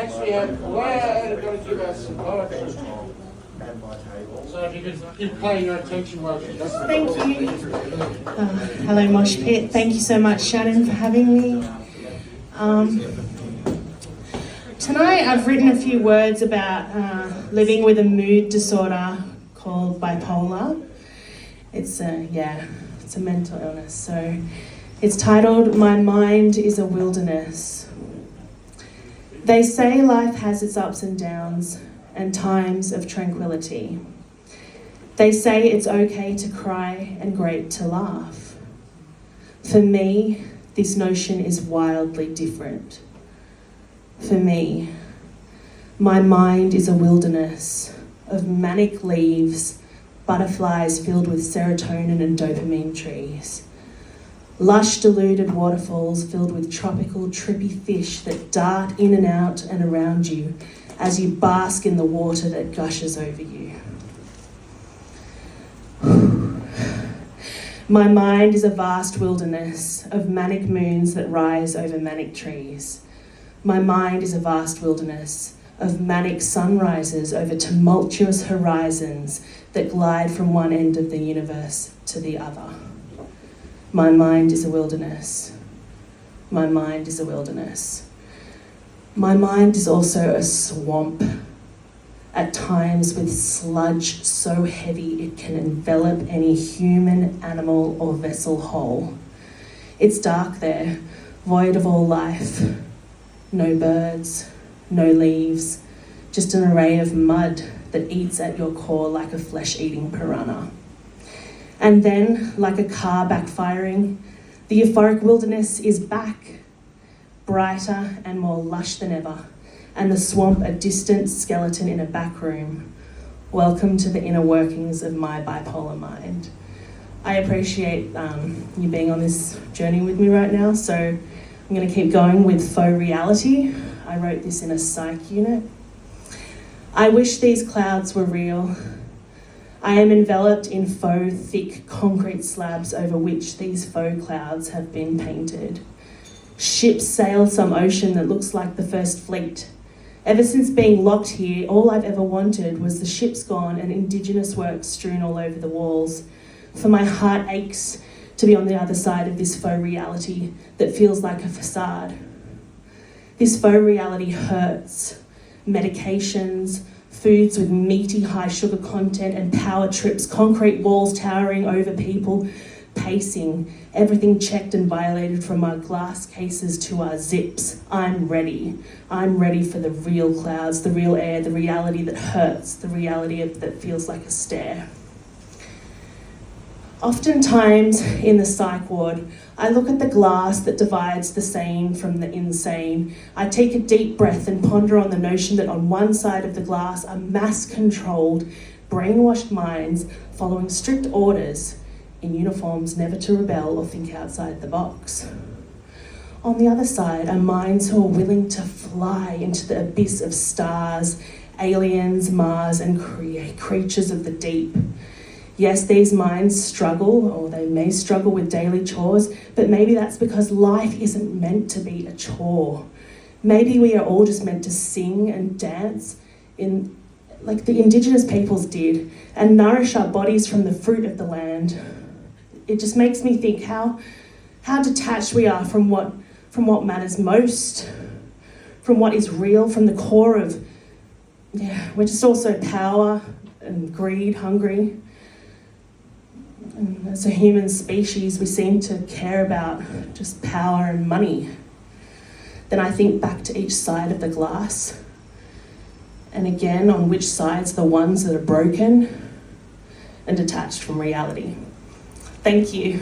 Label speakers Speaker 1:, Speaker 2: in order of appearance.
Speaker 1: next we have Clare going to give us some poetry. So if you could keep paying your attention while she does it.
Speaker 2: Thank you. Hello Mosh Pit. Thank you so much, Shannon, for having me. Tonight I've written a few words about living with a mood disorder called bipolar. It's a mental illness. So it's titled, My Mind is a Wilderness. They say life has its ups and downs and times of tranquility. They say it's okay to cry and great to laugh. For me, this notion is wildly different. For me, my mind is a wilderness of manic leaves, butterflies filled with serotonin and dopamine trees, lush deluded waterfalls filled with tropical trippy fish that dart in and out and around you as you bask in the water that gushes over you. My mind is a vast wilderness of manic moons that rise over manic trees. My mind is a vast wilderness of manic sunrises over tumultuous horizons that glide from one end of the universe to the other. My mind is a wilderness. My mind is a wilderness. My mind is also a swamp, at times with sludge so heavy it can envelop any human, animal, or vessel whole. It's dark there, void of all life. No birds, no leaves, just an array of mud that eats at your core like a flesh-eating piranha. And then, like a car backfiring, the euphoric wilderness is back, brighter and more lush than ever, and the swamp a distant skeleton in a back room. Welcome to the inner workings of my bipolar mind. I appreciate you being on this journey with me right now, so I'm going to keep going with faux reality. I wrote this in a psych unit. I wish these clouds were real. I am enveloped in faux thick concrete slabs over which these faux clouds have been painted. Ships sail some ocean that looks like the first fleet. Ever since being locked here, all I've ever wanted was the ships gone and Indigenous work strewn all over the walls. For my heart aches to be on the other side of this faux reality that feels like a facade. This faux reality hurts. Medications, foods with meaty high sugar content and power trips, concrete walls towering over people, pacing, everything checked and violated from our glass cases to our zips. I'm ready. I'm ready for the real clouds, the real air, the reality that hurts, the reality that feels like a stare. Oftentimes in the psych ward, I look at the glass that divides the sane from the insane. I take a deep breath and ponder on the notion that on one side of the glass are mass-controlled, brainwashed minds following strict orders in uniforms never to rebel or think outside the box. On the other side are minds who are willing to fly into the abyss of stars, aliens, Mars, and creatures of the deep. Yes, these minds struggle, or they may struggle with daily chores, but maybe that's because life isn't meant to be a chore. Maybe we are all just meant to sing and dance in like the Indigenous peoples did and nourish our bodies from the fruit of the land. It just makes me think how detached we are from what matters most, from what is real, from the core of, we're just also power and greed, hungry. And as a human species, we seem to care about just power and money. Then I think back to each side of the glass, and again on which side's the ones that are broken and detached from reality. Thank you.